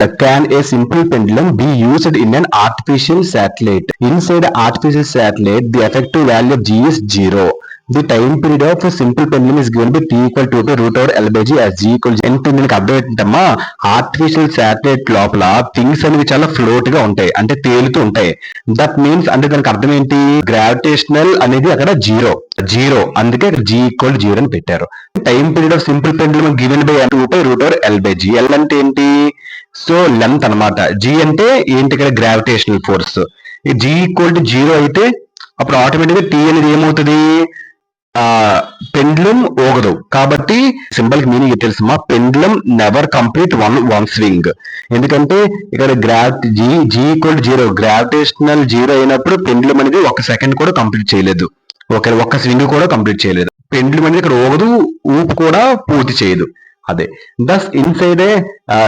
Can a simple pendulum be used in an artificial satellite? Inside artificial satellite, the effective value of G is 0. The time period of a simple pendulum is given by T equal to root over L by G as G equal to అంటే దీనికి అర్థం ఏంటమ్మా, artificial satellite లోపల things అనేవి చాలా float గా ఉంటాయి, అంటే తేలుతూ ఉంటాయి. దట్ మీన్స్ అంటే దానికి అర్థం ఏంటి, గ్రావిటేషనల్ అనేది అక్కడ జీరో అందుకే G ఈక్వల్ జీరో అని పెట్టారు. Time period of simple pendulum given by 2 by root over L by G. L అంటే ఏంటి, సో లెంత్ అనమాట. G అంటే ఏంటి, ఇక్కడ గ్రావిటేషనల్ ఫోర్స్. ఈ G ఈక్వల్ టు జీరో అయితే అప్పుడు ఆటోమేటిక్గా T అనేది ఏమవుతుంది, పెండ్లమ్ ఊగదు. కాబట్టి సింబల్ మీనింగ్ తెలుసమ్మా, పెండ్లమ్ నెవర్ కంప్లీట్ వన్ స్వింగ్. ఎందుకంటే ఇక్కడ G equal to zero, gravitational zero అయినప్పుడు పెండ్లమ్ అనేది 1 సెకండ్ కూడా కంప్లీట్ చేయలేదు, ఒక్క స్వింగ్ కూడా కంప్లీట్ చేయలేదు. పెండ్లమ్ అనేది ఇక్కడ ఊగదు, ఊపు కూడా పూర్తి చేయదు. అదే thus inside a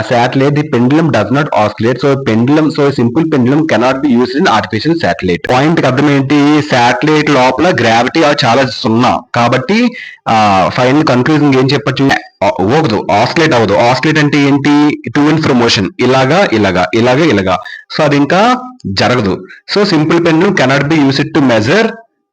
satellite the pendulum does not oscillate, so simple pendulum cannot be used in artificial satellite. Point కి అర్థం ఏంటి, శాటిలైట్ లోపల గ్రావిటీ చాలా సున్నా కాబట్టి ఫైనల్ కన్క్లూజన్ ఏం చెప్పొచ్చు, ఊగదు, ఆస్కిలేట్ అవ్వదు. ఆస్కిలేట్ అంటే ఏంటి, టు అండ్ ఫ్రో మోషన్, ఇలాగా, సో అది ఇంకా జరగదు. So simple pendulum cannot be used to measure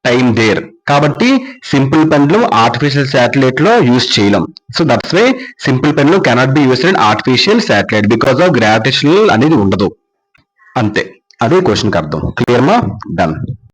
time there. కాబట్టి సింపుల్ పెండ్లమ్ ఆర్టిఫిషియల్ శాటిలైట్ లో యూస్ చేయలేం. So that's why simple pendulum cannot be used in artificial satellite because of gravitational అనేది ఉండదు. అంతే, అదే క్వశ్చన్ కి అర్థం. క్లియర్ మా? డన్.